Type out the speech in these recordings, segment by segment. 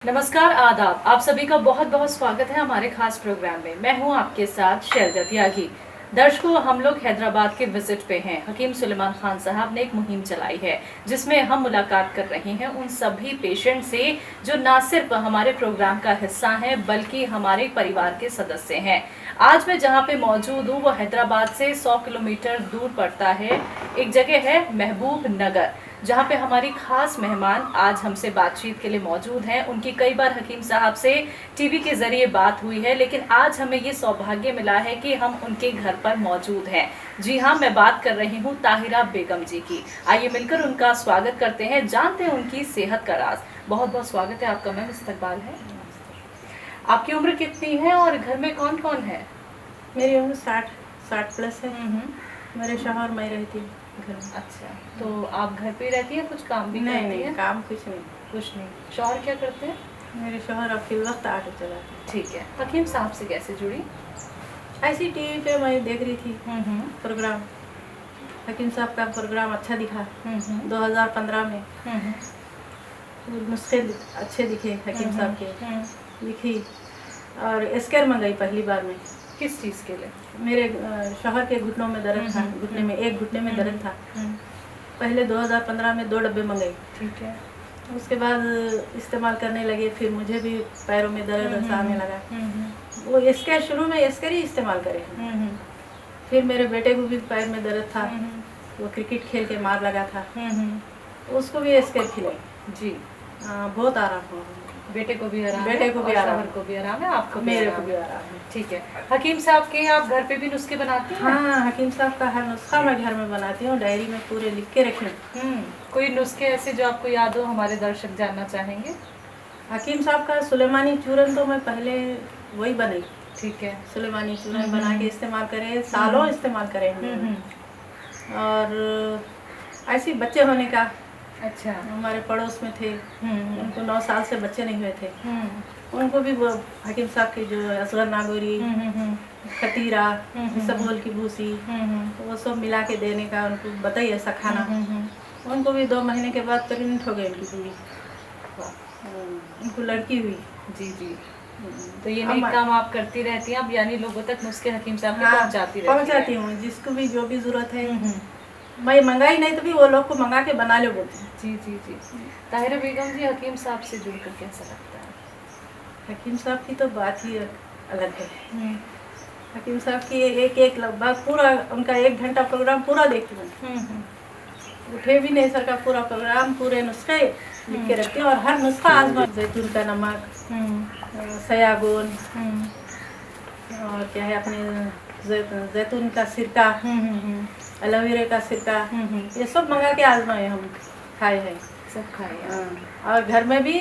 नमस्कार, आदाब। आप सभी का बहुत बहुत स्वागत है हमारे खास प्रोग्राम में। मैं हूं आपके साथ शैलजा त्यागी। दर्शकों, हम लोग हैदराबाद के विजिट पे हैं। हकीम सुलेमान खान साहब ने एक मुहिम चलाई है जिसमें हम मुलाकात कर रहे हैं उन सभी पेशेंट से जो ना सिर्फ हमारे प्रोग्राम का हिस्सा हैं बल्कि हमारे परिवार के सदस्य हैं। आज मैं जहां पे मौजूद हूं वो हैदराबाद से 100 किलोमीटर दूर पड़ता है। एक जगह है महबूब नगर, जहाँ पे हमारी खास मेहमान आज हमसे बातचीत के लिए मौजूद हैं। उनकी कई बार हकीम साहब से टीवी के जरिए बात हुई है, लेकिन आज हमें ये सौभाग्य मिला है कि हम उनके घर पर मौजूद हैं। जी हाँ, मैं बात कर रही हूँ ताहिरा बेगम जी की। आइए मिलकर उनका स्वागत करते हैं, जानते हैं उनकी सेहत का राज। बहुत बहुत स्वागत है आपका मैम, इस्तकबाल है। आपकी उम्र कितनी है और घर में कौन कौन है? मेरी उम्र 60 प्लस है। मेरे शौहर मैं रहती हूँ घर में। अच्छा, तो आप घर पे रहती है, कुछ काम भी करती है? काम कुछ नहीं। शौहर क्या करते हैं? मेरे शौहर अब फिल वक्त ऑटो चलाते हैं। ठीक है। हकीम साहब से कैसे जुड़ी? ऐसी टीवी पे मैं देख रही थी प्रोग्राम। हकीम साहब का प्रोग्राम अच्छा दिखा 2015 में। नुस्खे अच्छे दिखे हकीम साहब के। लिखी और स्केयर मंगाई पहली बार में। किस चीज़ के लिए? मेरे शौहर के घुटनों में दर्द था, घुटने में एक घुटने में दर्द था। पहले 2015 में 2 डब्बे मंगाई। ठीक है। उसके बाद इस्तेमाल करने लगे, फिर मुझे भी पैरों में दर्द आने लगा। वो स्केयर शुरू में स्केयर ही इस्तेमाल करे। फिर मेरे बेटे को भी पैर में दर्द था, वो क्रिकेट खेल के मार लगा था, उसको भी स्केयर खिलाई। जी। बहुत आराम हुआ। बेटे को भी आराम है, बेटे को भी आराम, शौहर को भी आराम है, आपको मेरे को भी आराम है। ठीक है। हकीम साहब के आप घर पे भी नुस्खे बनाती हैं? हाँ, हकीम साहब का हर नुस्खा मैं घर में बनाती हूँ, डायरी में पूरे लिख के रखी हूँ। कोई नुस्खे ऐसे जो आपको याद हो, हमारे दर्शक जानना चाहेंगे? हकीम साहब का सुलेमानी चूरन तो मैं पहले वही बनाई। ठीक है। सुलेमानी चूरन बना के इस्तेमाल करे, सालों इस्तेमाल करे हम। और ऐसी बच्चे होने का, अच्छा, हमारे पड़ोस में थे, उनको 9 साल से बच्चे नहीं हुए थे, उनको भी वो हकीम साहब की जो असगर नागौरी, खतीरा, सबोल की भूसी, वो सब मिला के देने का उनको बताइए ऐसा खाना। उनको भी 2 महीने के बाद प्रेग्नेंट हो गई उनकी पूरी। उनको लड़की हुई। जी जी। तो ये नेक काम आप करती रहती हैं अब, यानी लोगों तक नुस्खे हकीम साहब के पहुंचाती हूँ। जिसको भी जो भी जरूरत है, मैं मंगाई नहीं तो भी वो लोग को मंगा के बना लो बोलते हैं। जी जी जी। ताहिरा बेगम जी, हकीम साहब से जुड़कर कैसा लगता है? हकीम साहब की तो बात ही अलग है। हकीम साहब की एक लगभग पूरा उनका 1 घंटा प्रोग्राम पूरा देखती हूँ। उठे भी नहीं सर का पूरा प्रोग्राम, पूरे नुस्खे लिख के रखती हूँ और हर नुस्खा आजमा। जैतून का नमक, सयागोन, और क्या है अपने जैतून का सिरका, एलोवेरा का सिरका, ये सब मंगा के आजमाए हम, खाए हैं, सब खाए। और घर में भी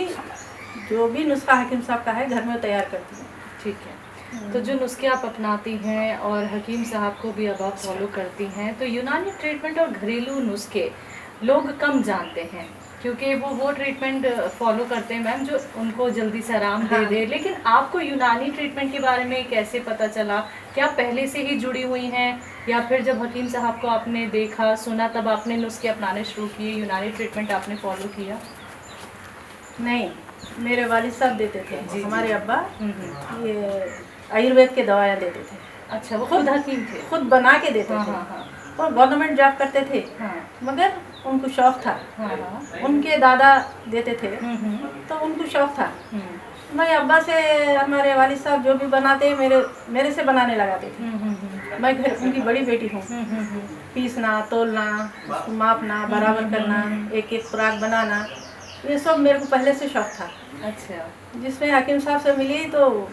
जो भी नुस्खा हकीम साहब का है घर में तैयार करती हूँ। ठीक है। तो जो नुस्खे आप अपनाती हैं और हकीम साहब को भी अब आप फॉलो करती हैं, तो यूनानी ट्रीटमेंट और घरेलू नुस्खे लोग कम जानते हैं क्योंकि वो ट्रीटमेंट फॉलो करते हैं मैम जो उनको जल्दी से आराम दे दे। लेकिन आपको यूनानी ट्रीटमेंट के बारे में कैसे पता चला? क्या पहले से ही जुड़ी हुई हैं या फिर जब हकीम साहब को आपने देखा सुना तब आपने नुस्खे अपनाने शुरू किए, यूनानी ट्रीटमेंट आपने फॉलो किया? नहीं, मेरे वालिद साहब देते थे। हमारे अब्बा ये आयुर्वेद के दवाइयाँ देते थे। अच्छा, वो खुद हकीम थे? खुद बना के देते थे। और गवर्नमेंट जॉब करते थे। मगर उनको शौक था। उनके दादा देते थे तो उनको शौक था। मैं अब्बा से, हमारे वालिद साहब जो भी बनाते मेरे से बनाने लगाते थे। मैं घर उनकी बड़ी बेटी हूँ। पीसना, तोलना, मापना, बराबर करना, एक एक खुराक बनाना, ये सब मेरे को पहले से शौक था। अच्छा। जिसमें हकीम साहब से मिली तो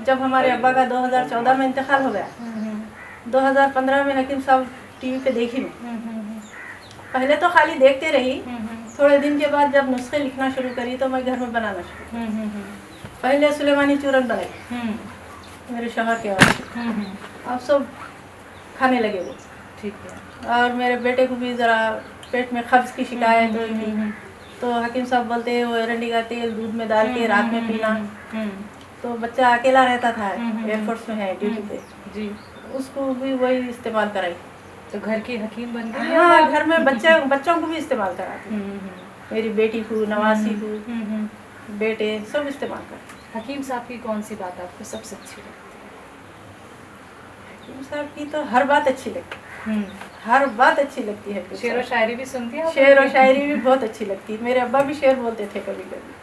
जब हमारे अब्बा का 2014 में इंतकाल हो गया, 2015 में हकीम साहब टीवी पे देखी मैं। पहले तो खाली देखते रही, थोड़े दिन के बाद जब नुस्खे लिखना शुरू करी तो मैं घर में बनाना शुरू। पहले सुलेमानी चूरन बनाई मेरे शौहर के वास्ते, अब सब खाने लगे वो। ठीक है। और मेरे बेटे को भी ज़रा पेट में कब्ज़ की शिकायत हुई तो हकीम साहब बोलते हैं वो एरंडी का तेल दूध में डाल के रात में पीना। तो बच्चा अकेला रहता था, एयरफोर्स में है ड्यूटी पे जी, उसको भी वही इस्तेमाल कराई। तो घर की हकीम बन गई? हाँ, घर में बच्चों को भी इस्तेमाल कराती। मेरी बेटी को, नवासी को, बेटे सब इस्तेमाल करते हैं। हकीम साहब की कौन सी बात आपको सबसे अच्छी लगती हकीम साहब की तो हर बात अच्छी लगती है, है? हर बात अच्छी लगती है। शेर व शायरी भी सुनती है आप? शेर और शायरी भी बहुत अच्छी लगती है। मेरे अब्बा भी शेर बोलते थे कभी कभी।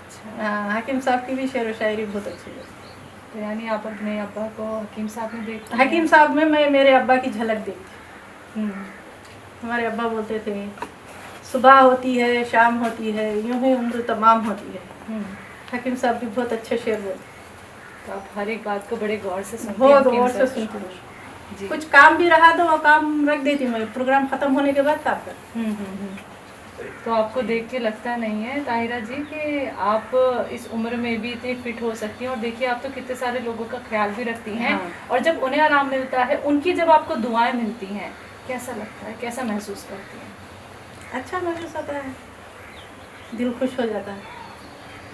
अच्छा। हाँ, हकीम साहब की भी शेर और शायरी बहुत अच्छी लगती तो यानी आप अपने अब्बा को हकीम साहब में देखते है। हकीम साहब में मैं मेरे अब्बा की झलक देखती। हम्म, हमारे अब्बा बोलते थे सुबह होती है शाम होती है यूं ही उम्र तमाम होती है। हम्म। हकीम साहब भी बहुत अच्छे शेर बोलते तो आप हर एक बात को बड़े गौर से हैं, सुनते हैं बहुत हकीम गौर से साहब? सुनती हूँ। जी। कुछ काम भी रहा तो वो काम रख देती हूँ मैं, प्रोग्राम खत्म होने के बाद काम कर। हम्म। तो आपको देख के लगता नहीं है ताहिरा जी कि आप इस उम्र में भी इतनी फिट हो सकती हैं? और देखिए आप तो कितने सारे लोगों का ख्याल भी रखती हैं। हाँ। और जब उन्हें आराम मिलता है, उनकी जब आपको दुआएं मिलती हैं, कैसा लगता है, कैसा महसूस करती हैं? अच्छा महसूस होता है, दिल खुश हो जाता है।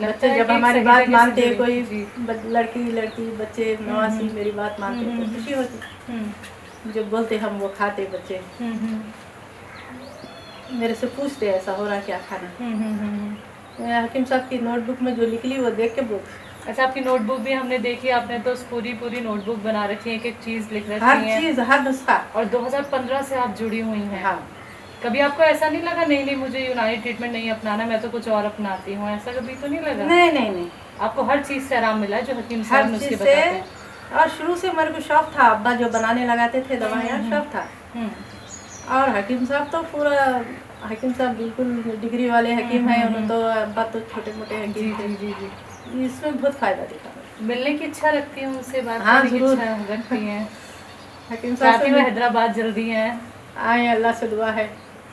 लगता बच्चे है जब कि एक हमारी सही बात जगह से मानते हैं, जुड़ी- कोई जी। लड़की बच्चे नवासी मेरी बात मानते हैं तो खुशी होती। हम्म, जब बोलते हम वो खाते बच्चे हम्म, मेरे से पूछते ऐसा हो रहा क्या खाना। हम्म। मैं हकीम साहब की नोटबुक में जो निकली वो देख के बोलती। अच्छा, आपकी नोटबुक भी हमने देखी, आपने तो पूरी नोटबुक बना रखी है, एक एक चीज लिख हर रखी है। चीज हर नुस्खा। और 2015 से आप जुड़ी हुई हैं। हाँ, कभी आपको ऐसा नहीं लगा नहीं मुझे यूनानी ट्रीटमेंट नहीं अपनाना, मैं तो कुछ और अपनाती हूँ, ऐसा कभी तो नहीं लगा? नहीं आपको हर चीज से आराम मिला है जो हकीम हर साहब नुस्खे चीज बताते से। हैं? और शुरू से मेरे को शौक था, अब्बा जो बनाने लगाते थे दवाइयाँ शौक था। हम्म, और हकीम साहब तो पूरा, हकीम साहब बिल्कुल डिग्री वाले हकीम हैं। उन्होंने तो अब्बा तो छोटे मोटे जी हकीम थे। जी जी जी। इसमें बहुत फायदा दिखा। मिलने की इच्छा रखती हूँ उनसे, बात हाँ, करने की जरूर। इच्छा रखती हैं? हकीम साहब चाहती से हूँ हैदराबाद जल्दी हैं। आए, अल्लाह से दुआ है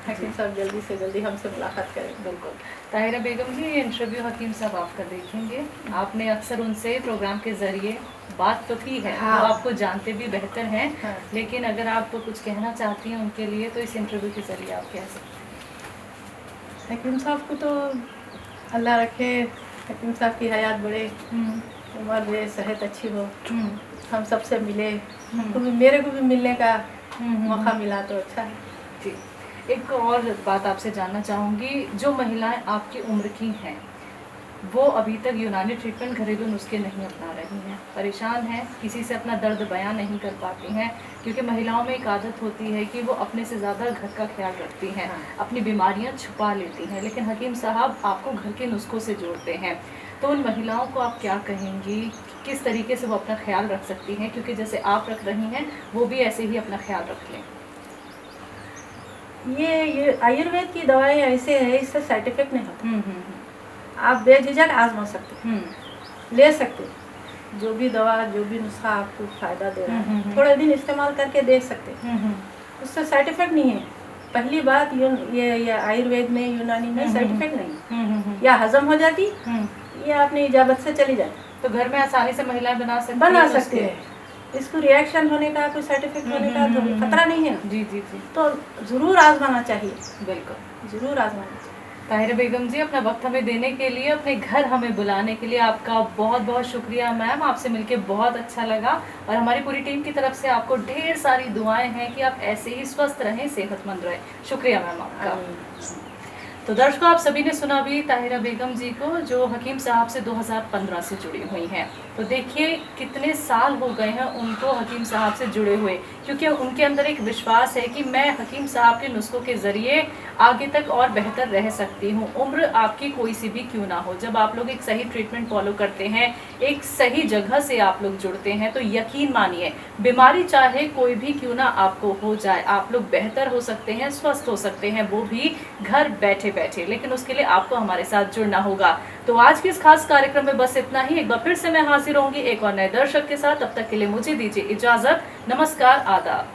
हकीम साहब जल्दी से जल्दी हमसे मुलाकात करें। बिल्कुल। ताहिरा बेगम जी, ये इंटरव्यू हकीम साहब आपका देखेंगे। आपने अक्सर उनसे प्रोग्राम के जरिए बात तो की है, हाँ। वो आपको जानते भी बेहतर हैं। हाँ। लेकिन अगर आप कुछ कहना चाहती हैं उनके लिए तो इस इंटरव्यू के जरिए आप कह सकते हैं। हकीम साहब को तो अल्लाह रखे, हकीम साहब की हयात बढ़े, उम्र रहे, सेहत अच्छी हो, हम सबसे मिले, हमको भी मेरे को भी मिलने का मौका मिला तो अच्छा है। जी। एक और बात आपसे जानना चाहूँगी, जो महिलाएं आपकी उम्र की हैं वो अभी तक यूनानी ट्रीटमेंट घरेलू नुस्खे नहीं अपना रही हैं, परेशान हैं, किसी से अपना दर्द बयां नहीं कर पाती हैं, क्योंकि महिलाओं में एक आदत होती है कि वो अपने से ज़्यादा घर का ख्याल रखती हैं, अपनी बीमारियां छुपा लेती हैं, लेकिन हकीम साहब आपको घर के नुस्खों से जोड़ते हैं। तो उन महिलाओं को आप क्या कहेंगी, किस तरीके से वो अपना ख्याल रख सकती हैं, क्योंकि जैसे आप रख रही हैं वो भी ऐसे ही अपना ख्याल रख लें? ये आयुर्वेद की दवाएं ऐसे है, इससे साइड इफेक्ट नहीं होता। आप बेझिझक आजमा सकते, ले सकते, जो भी दवा जो भी नुस्खा आपको फायदा दे रहा है थोड़े दिन इस्तेमाल करके देख सकते। उससे साइड इफेक्ट नहीं है। पहली बात ये आयुर्वेद में यूनानी में साइड इफेक्ट नहीं, या हजम हो जाती या अपनी इजाजत से चली जाती। तो घर में आसानी से महिलाएं बना सकते हैं। इसको रिएक्शन होने का, कोई साइड इफेक्ट होने का तो खतरा नहीं है। जी जी जी। तो जरूर आजमाना चाहिए, बिल्कुल जरूर आजमाना चाहिए। ताहिरा बेगम जी, अपना वक्त हमें देने के लिए, अपने घर हमें बुलाने के लिए आपका बहुत बहुत शुक्रिया मैम। आपसे मिलके बहुत अच्छा लगा और हमारी पूरी टीम की तरफ से आपको ढेर सारी दुआएं हैं कि आप ऐसे ही स्वस्थ रहें, सेहतमंद रहें। शुक्रिया मैम आपका। तो दर्शकों, आप सभी ने सुना भी ताहिरा बेगम जी को, जो हकीम साहब से 2015 से जुड़ी हुई हैं। तो देखिए कितने साल हो गए हैं उनको हकीम साहब से जुड़े हुए, क्योंकि उनके अंदर एक विश्वास है कि मैं हकीम साहब के नुस्खों के ज़रिए आगे तक और बेहतर रह सकती हूँ, उम्र आपकी कोई सी भी क्यों ना हो। जब आप लोग एक सही ट्रीटमेंट फॉलो करते हैं, एक सही जगह से आप लोग जुड़ते हैं, तो यकीन मानिए बीमारी चाहे कोई भी क्यों ना आपको हो जाए, आप लोग बेहतर हो सकते हैं, स्वस्थ हो सकते हैं, वो भी घर बैठे बैठे। लेकिन उसके लिए आपको हमारे साथ जुड़ना होगा। तो आज के इस खास कार्यक्रम में बस इतना ही। एक बार फिर से मैं हाजिर होंगी एक और नए दर्शक के साथ। तब तक के लिए मुझे दीजिए इजाजत। नमस्कार, आदाब।